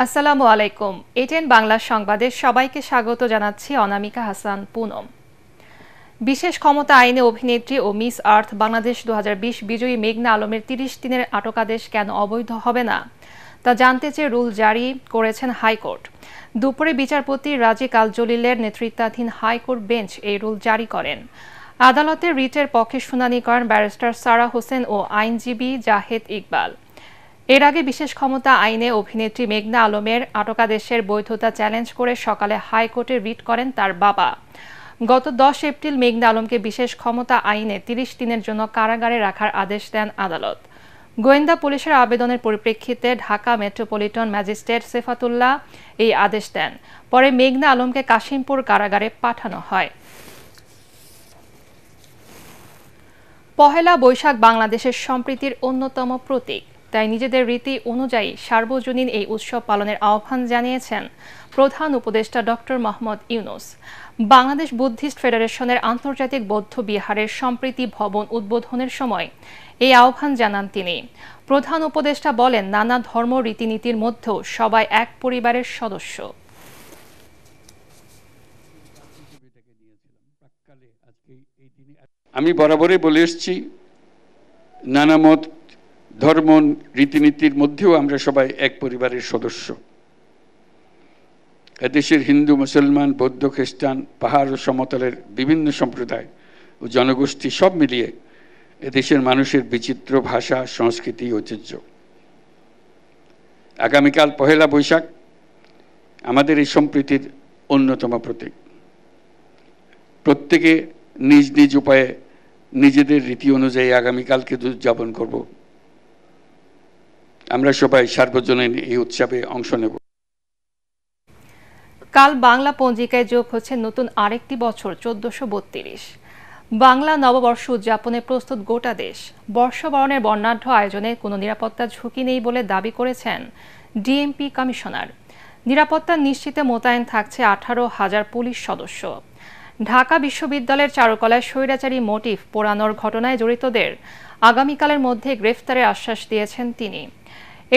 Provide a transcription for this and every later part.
আসসালামু আলাইকুম। এটিএন বাংলা সংবাদে সবাইকে স্বাগত জানাচ্ছি অনামিকা হাসান পুনম। বিশেষ ক্ষমতা আইনে অভিনেত্রী ও মিস আর্থ বাংলাদেশ 2020 বিজয়ী মেঘনা আলমের 30 দিনের আটকাদেশ কেন অবৈধ হবে না তা জানতে চেয়ে রুল জারি করেছেন হাইকোর্ট। দুপুরে বিচারপতি রাজি কাল জলিলের নেতৃত্বাধীন হাইকোর্ট বেঞ্চ এই রুল জারি করেন। আদালতে রিটের পক্ষে শুনানি করেন ব্যারিস্টার সারা হোসেন ও আইনজীবী জাহেদ ইকবাল। এর আগে বিশেষ ক্ষমতা আইনে অভিনেত্রী মেঘনা আলমের আটকাদেশের বৈধতা চ্যালেঞ্জ করে সকালে হাইকোর্টে রিট করেন তার বাবা। গত 10 এপ্রিল মেঘনা আলমকে বিশেষ ক্ষমতা আইনে 30 দিনের জন্য কারাগারে রাখার আদেশ দেন আদালত। গোয়েন্দা পুলিশের আবেদনের পরিপ্রেক্ষিতে ঢাকা মেট্রোপলিটন ম্যাজিস্ট্রেট সেফাতুল্লাহ এই আদেশ দেন। পরে মেঘনা আলমকে কাশিমপুর কারাগারে পাঠানো হয়। পহেলা বৈশাখ বাংলাদেশের সম্প্রীতির অন্যতম প্রতীক, তাই নিজেদের রীতি অনুযায়ী সার্বজনীন এই উৎসব পালনের আহ্বান জানিয়েছেন প্রধান উপদেষ্টা ডক্টর মোহাম্মদ ইউনূস। বাংলাদেশ বুদ্ধিস্ট ফেডারেশনের আন্তর্জাতিক বৌদ্ধ বিহারের সম্প্রীতি ভবন উদ্বোধনের সময় এই আহ্বান জানান তিনি। প্রধান উপদেষ্টা বলেন, নানা ধর্ম রীতিনীতির মধ্যেও সবাই এক পরিবারের সদস্য। আমি বরাবরই বলে এসেছি, নানা মত ধর্ম রীতিনীতির মধ্যেও আমরা সবাই এক পরিবারের সদস্য। এদেশের হিন্দু, মুসলমান, বৌদ্ধ, খ্রিস্টান, পাহাড় ও সমতলের বিভিন্ন সম্প্রদায় ও জনগোষ্ঠী সব মিলিয়ে এদেশের মানুষের বিচিত্র ভাষা, সংস্কৃতি, ঐতিহ্য। আগামীকাল পহেলা বৈশাখ আমাদের এই সম্প্রীতির অন্যতম প্রতীক। প্রত্যেকে নিজ নিজ উপায়ে নিজেদের রীতি অনুযায়ী আগামীকালকে উদযাপন করব। আমরা সবাই সার্বজনীন এই উৎসবে অংশ নেব। কাল বাংলা পঞ্জিকায় যোগ হচ্ছে নতুন আরেকটি বছর 1432। বাংলা নববর্ষ উদযাপনে প্রস্তুত গোটা দেশ। বর্ষবরণের বর্ণাঢ্য আয়োজনে কোনো নিরাপত্তা ঝুঁকি নেই বলে দাবি করেছেন ডিএমপি কমিশনার। নিরাপত্তা নিশ্চিতে মোতায়েন থাকছে 18,000 পুলিশ সদস্য। ঢাকা বিশ্ববিদ্যালয়ের চারুকলায় স্বৈরাচারী মোটিফ পোড়ানোর ঘটনায় জড়িতদের আগামীকালের মধ্যে গ্রেফতারের আশ্বাস দিয়েছেন তিনি।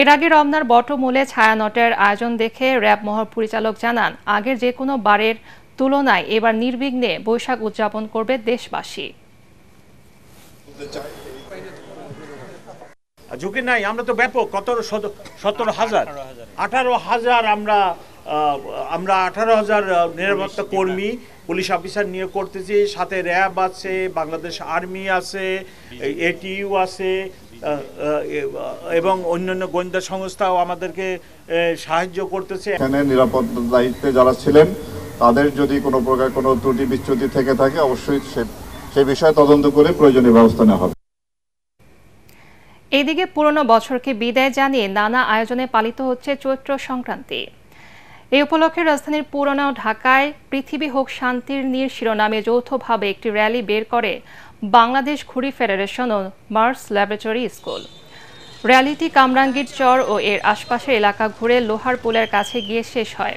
এর আগে রমনার বটমূলে ছায়ানটের আয়োজন দেখে র্যাব মহাপরিচালক জানান, আগের যে কোনো বারের তুলনায় এবার নির্বিঘ্নে বৈশাখ উদযাপন করবে দেশবাসী। ঝুঁকি নাই, আমরা তো ব্যাপক 18,000 আমরা 18,000 নিরাপত্তা কর্মী পুলিশ অফিসার নিয়ে করতেছি। সাথে র্যাব আছে, বাংলাদেশ আর্মি আছে, এটিইউ আছে এবং অন্যান্য গোয়েন্দা সংস্থাও আমাদেরকে সাহায্য করতেছে। এখানে নিরাপত্তা দায়িত্বে যারা ছিলেন তাদের যদি কোনো প্রকার কোনো ত্রুটি বিচ্যুতি থেকে থাকে অবশ্যই সে বিষয়ে তদন্ত করে প্রয়োজনীয় ব্যবস্থা নেওয়া হবে। এদিকে পুরনো বছরকে বিদায় জানিয়ে নানা আয়োজনে পালিত হচ্ছে চৈত্র সংক্রান্তি। এই উপলক্ষে রাজধানীর পুরনো ঢাকায় পৃথিবী হোক শান্তির নীড় শিরোনামে যৌথভাবে একটি র্যালি বের করে বাংলাদেশ ঘুড়ি ফেডারেশন ও মার্স ল্যাবরেটরি স্কুল। র্যালিটি কামরাঙ্গীর চর ও এর আশপাশের এলাকা ঘুরে লোহার পুলের কাছে গিয়ে শেষ হয়।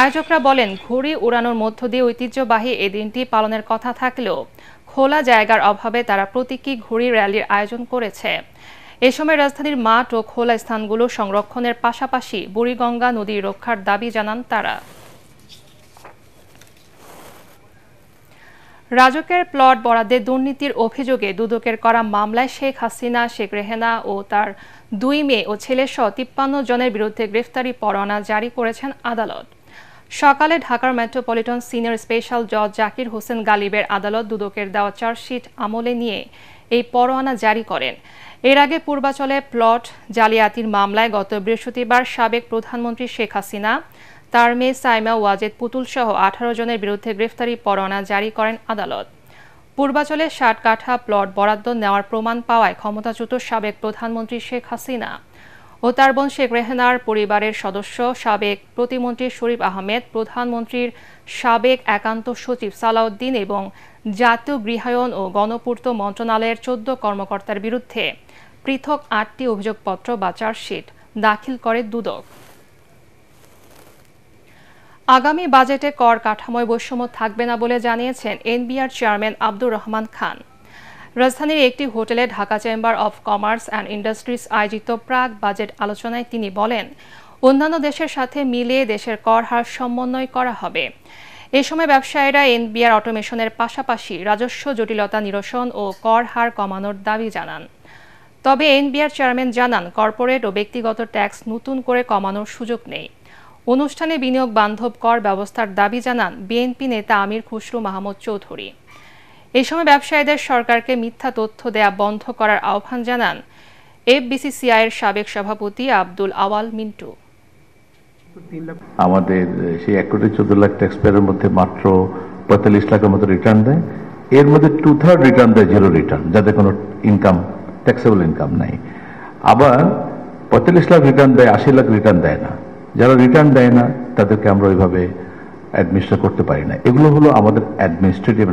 আয়োজকরা বলেন, ঘুড়ি উড়ানোর মধ্য দিয়ে ঐতিহ্যবাহী এই দিনটি পালনের কথা থাকলেও খোলা জায়গার অভাবে তারা প্রতীকী ঘুড়ি র্যালির আয়োজন করেছে। এ সময় রাজধানীর মাঠ ও খোলা স্থানগুলো সংরক্ষণের পাশাপাশি বুড়িগঙ্গা নদী রক্ষার দাবি জানান তারা। রাজকের প্লট বরাদ্দে দুর্নীতির অভিযোগে দুদকের করা মামলায় শেখ হাসিনা, শেখ রেহেনা ও তার 2 মেয়ে ও ছেলেসহ 53 জনের বিরুদ্ধে গ্রেফতারি পরোয়ানা জারি করেছেন আদালত। সকালে ঢাকার মেট্রোপলিটন সিনিয়র স্পেশাল জজ জাকির হোসেন গালিবের আদালত দুদকের দেওয়া চার্জশিট আমলে নিয়ে এই পরোয়ানা জারি করেন। এর আগে পূর্বাচলে প্লট জালিয়াতির মামলায় গত বৃহস্পতিবার সাবেক প্রধানমন্ত্রী শেখ হাসিনা, তার মেয়ে সাইমা ওয়াজেদ পুতুল সহ 18 জনের বিরুদ্ধে গ্রেফতারি পরোয়ানা জারি করেন আদালত। পূর্বাচলে 60 কাঠা প্লট বরাদ্দ নেওয়ার প্রমাণ পাওয়ায় ক্ষমতাচ্যুত সাবেক প্রধানমন্ত্রী শেখ হাসিনা ও তার বোন শেখ রেহেনার পরিবারের সদস্য সাবেক প্রতিমন্ত্রী শরীফ আহমেদ, প্রধানমন্ত্রীর সাবেক একান্ত সচিব সালাউদ্দিন এবং জাতীয় গৃহায়ন ও গণপূর্ত মন্ত্রণালয়ের 14 কর্মকর্তার বিরুদ্ধে পৃথক 8টি অভিযোগপত্র বা চার্জশিট দাখিল করে দুদক। আগামী বাজেটে কর কাঠামোয় বৈষম্য থাকবে না বলে জানিয়েছেন এনবিআর চেয়ারম্যান আব্দুর রহমান খান। রাজধানীর একটি হোটেলে Dhaka chamber of commerce and industries আয়োজিত প্রাক বাজেট আলোচনায় তিনি বলেন, অন্যান্য দেশের সাথে মিলিয়ে দেশের কর হার সমন্বয় করা হবে। এ সময় ব্যবসায়ীরা এনবিআর অটোমেশনের পাশাপাশি রাজস্ব জটিলতা নিরসন ও কর হার কমানোর দাবি জানান। তবে এনবিআর চেয়ারম্যান জানান, কর্পোরেট ও ব্যক্তিগত ট্যাক্স নতুন করে কমানোর সুযোগ নেই। অনুষ্ঠানে বিনিয়োগ বান্ধব কর ব্যবস্থার দাবি জানান বিএনপি নেতা আমির খুসরু মাহমুদ চৌধুরী। এই সময় ব্যবসায়ীদের সরকারকে মিথ্যা তথ্য দেয়া বন্ধ করার আহ্বান জানান এফবিসিসিআইয়ের সাবেক সভাপতি আব্দুল আওয়াল মিন্টু। আমাদের সেই 1 কোটি 14 লাখ ট্যাক্স পেয়ারের মধ্যে মাত্র 45 লাখের মতো রিটার্ন দেয়। এর মধ্যে 2/3 রিটার্ন দেয় জিরো রিটার্ন, যাদের কোনো ইনকাম, ট্যাক্সেবল ইনকাম নাই। আবার 45 লাখ রিটার্ন দেয়, 80 লাখ রিটার্ন দেয় না। যারা রিটার্ন দেয় না তাদেরকে আমরা ওইভাবে অ্যাডমিনিস্ট্রেট করতে পারি না। এগুলো হলো আমাদের অ্যাডমিনিস্ট্রেটিভ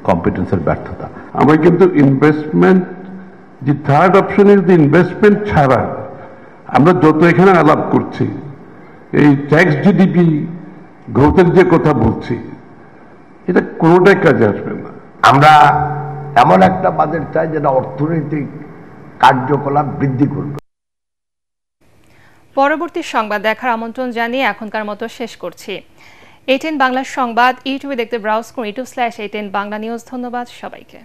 কম্পিটেন্সের ব্যর্থতা। আমরা কিন্তু ইনভেস্টমেন্ট, যে third option is the investment ছাড়া আমরা যত এখানে আলাপ করছি, এই ট্যাক্স জিডিপি গ্রোথের যে কথা বলছি, এটা কোনোটাই কাজে আসবে না। আমরা এমন একটা বাজেট চাই যেটা অর্থনৈতিক কার্যকলাপ বৃদ্ধি করবে। পরবর্তী সংবাদ দেখার আমন্ত্রণ জানিয়ে এখনকার মতো শেষ করছি। ATN বাংলা সংবাদ ইউটিউবে দেখতে ব্রাউজ করুন youtube/ATN বাংলা নিউজ। ধন্যবাদ সবাইকে।